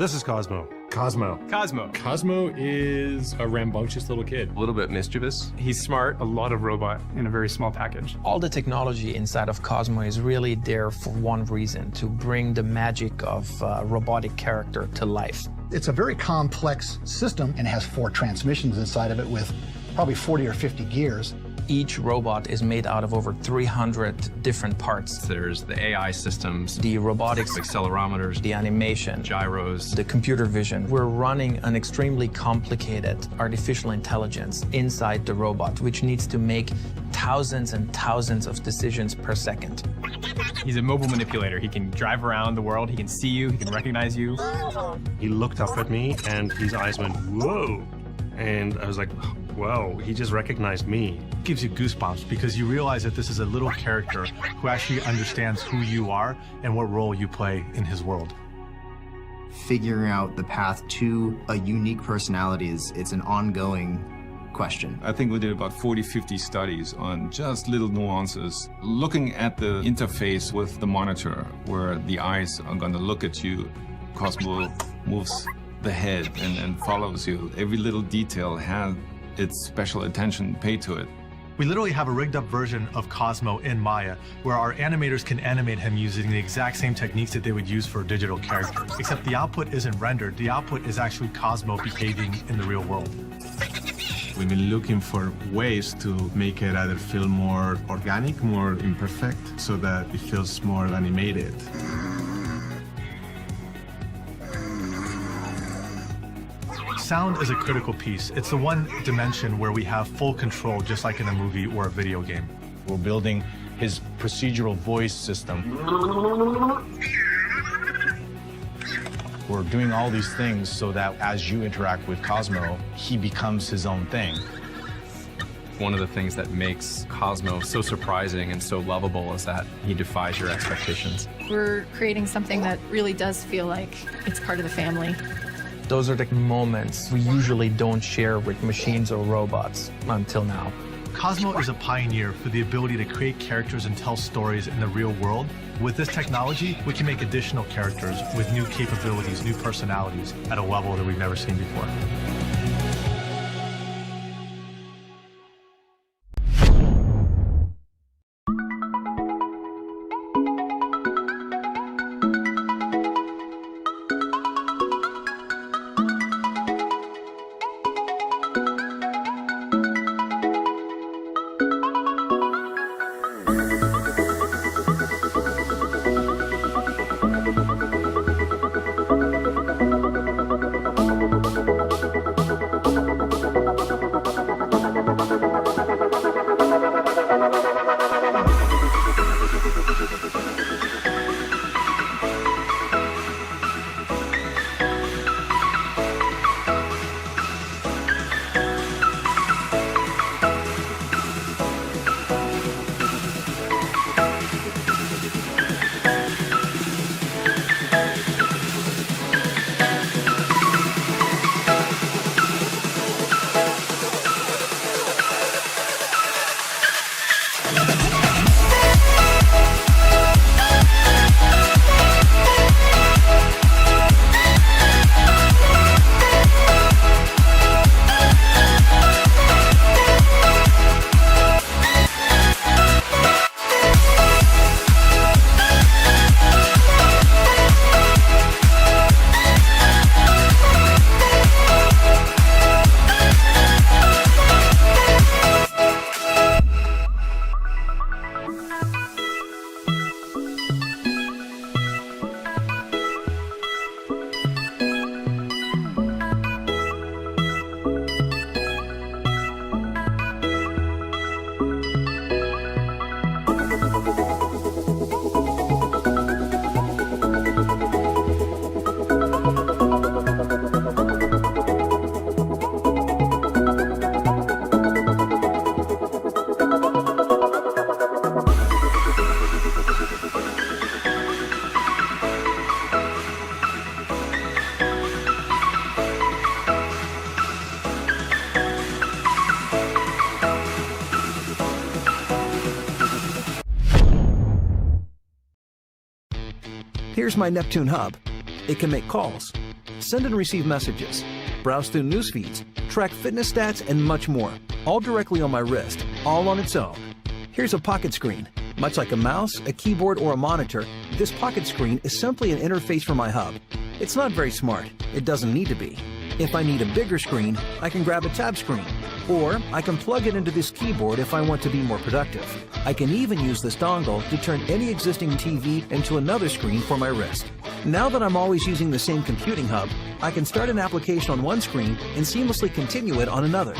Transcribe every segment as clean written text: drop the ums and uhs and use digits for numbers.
This is Cozmo. Cozmo. Cozmo. Cozmo is a rambunctious little kid. A little bit mischievous. He's smart. A lot of robot in a very small package. All the technology inside of Cozmo is really there for one reason, to bring the magic of robotic character to life. It's a very complex system and has 4 transmissions inside of it with probably 40 or 50 gears. Each robot is made out of over 300 different parts. There's the AI systems, The robotics, accelerometers, the animation, gyros, the computer vision. We're running an extremely complicated artificial intelligence inside the robot, which needs to make thousands and thousands of decisions per second. He's a mobile manipulator. He can drive around the world. He can see you. He can recognize you. He looked up at me and his eyes went, whoa. And I was like, whoa, he just recognized me. It gives you goosebumps because you realize that this is a little character who actually understands who you are and what role you play in his world. Figuring out the path to a unique personality it's an ongoing question. I think we did about 40, 50 studies on just little nuances, looking at the interface with the monitor where the eyes are going to look at you. Cozmo moves the head and follows you. Every little detail has its special attention paid to it. We literally have a rigged up version of Cozmo in Maya where our animators can animate him using the exact same techniques that they would use for a digital character. Except the output isn't rendered. The output is actually Cozmo behaving in the real world. We've been looking for ways to make it either feel more organic, more imperfect, so that it feels more animated. Sound is a critical piece. It's the one dimension where we have full control, just like in a movie or a video game. We're building his procedural voice system. We're doing all these things so that as you interact with Cozmo, he becomes his own thing. One of the things that makes Cozmo so surprising and so lovable is that he defies your expectations. We're creating something that really does feel like it's part of the family. Those are the moments we usually don't share with machines or robots until now. Cozmo is a pioneer for the ability to create characters and tell stories in the real world. With this technology, we can make additional characters with new capabilities, new personalities at a level that we've never seen before. Here's my Neptune hub. It can make calls, send and receive messages, browse through news feeds, track fitness stats, and much more, all directly on my wrist, all on its own. Here's a pocket screen. Much like a mouse, a keyboard, or a monitor, this pocket screen is simply an interface for my hub. It's not very smart. It doesn't need to be. If I need a bigger screen, I can grab a tab screen. Or I can plug it into this keyboard if I want to be more productive. I can even use this dongle to turn any existing TV into another screen for my wrist. Now that I'm always using the same computing hub, I can start an application on one screen and seamlessly continue it on another.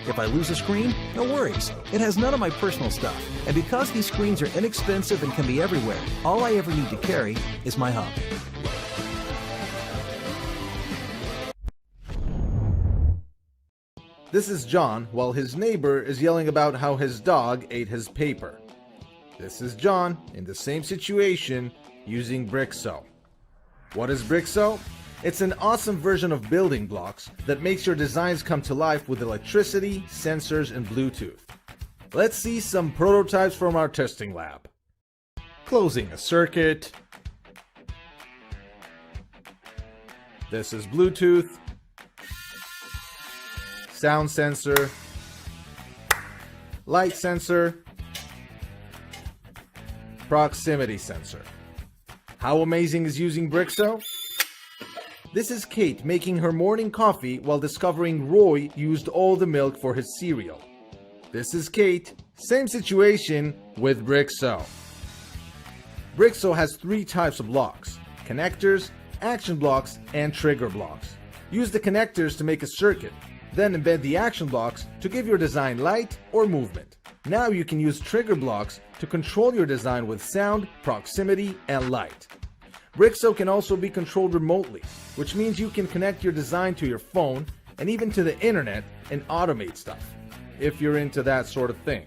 If I lose a screen, no worries. It has none of my personal stuff. And because these screens are inexpensive and can be everywhere, all I ever need to carry is my hub. This is John, while his neighbor is yelling about how his dog ate his paper. This is John, in the same situation, using Brixo. What is Brixo? It's an awesome version of building blocks that makes your designs come to life with electricity, sensors, and Bluetooth. Let's see some prototypes from our testing lab. Closing a circuit. This is Bluetooth. Sound sensor, light sensor, proximity sensor. How amazing is using Brixo? This is Kate making her morning coffee while discovering Roy used all the milk for his cereal. This is Kate, same situation with Brixo. Brixo has 3 types of blocks: connectors, action blocks, and trigger blocks. Use the connectors to make a circuit. Then embed the action blocks to give your design light or movement. Now you can use trigger blocks to control your design with sound, proximity, and light. Brixo can also be controlled remotely, which means you can connect your design to your phone and even to the internet and automate stuff, if you're into that sort of thing.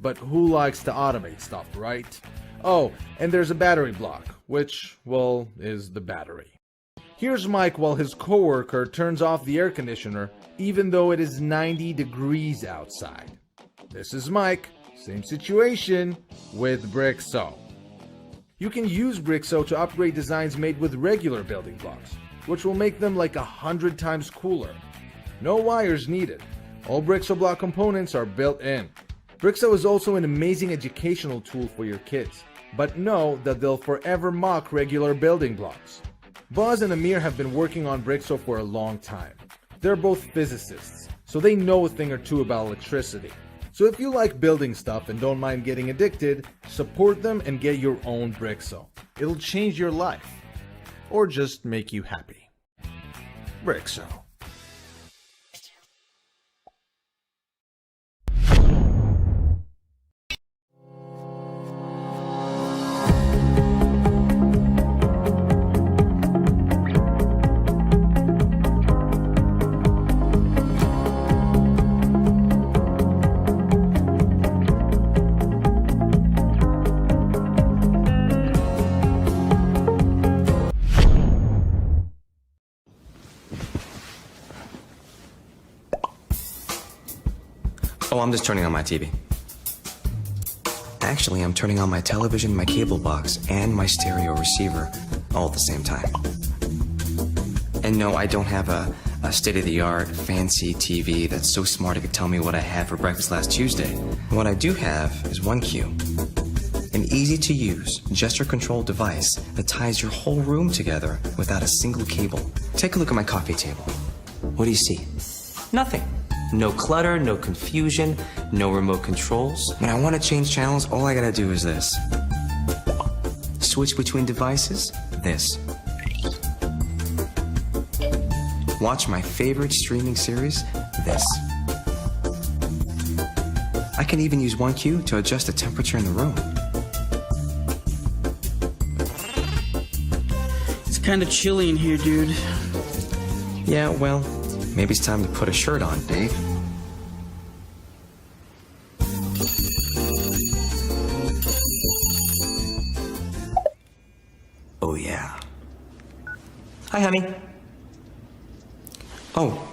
But who likes to automate stuff, right? Oh, and there's a battery block, which, well, is the battery. Here's Mike while his coworker turns off the air conditioner even though it is 90 degrees outside. This is Mike, same situation with Brixo. You can use Brixo to upgrade designs made with regular building blocks, which will make them like 100 times cooler. No wires needed. All Brixo block components are built in. Brixo is also an amazing educational tool for your kids, but know that they'll forever mock regular building blocks. Boz and Amir have been working on Brixo for a long time. They're both physicists, so they know a thing or two about electricity. So if you like building stuff and don't mind getting addicted, support them and get your own Brixo. It'll change your life, or just make you happy. Brixo. Oh, I'm just turning on my TV. Actually, I'm turning on my television, my cable box, and my stereo receiver all at the same time. And no, I don't have a state-of-the-art, fancy TV that's so smart it could tell me what I had for breakfast last Tuesday. What I do have is OneCue, an easy-to-use, gesture-controlled device that ties your whole room together without a single cable. Take a look at my coffee table. What do you see? Nothing. No clutter, no confusion, no remote controls. When I want to change channels, all I gotta do is this. Switch between devices, this. Watch my favorite streaming series, this. I can even use OneCue to adjust the temperature in the room. It's kind of chilly in here, dude. Yeah, well, maybe it's time to put a shirt on, Dave. Oh, yeah. Hi, honey. Oh,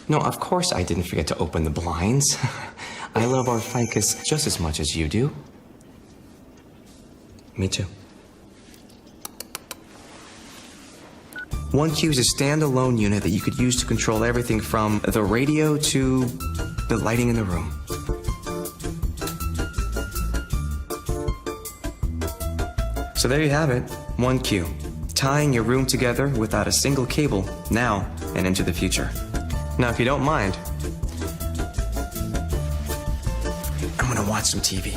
no, of course I didn't forget to open the blinds. I love our ficus just as much as you do. Me too. OneCue is a standalone unit that you could use to control everything from the radio to the lighting in the room. So there you have it, OneCue, tying your room together without a single cable now and into the future. Now, if you don't mind, I'm gonna watch some TV.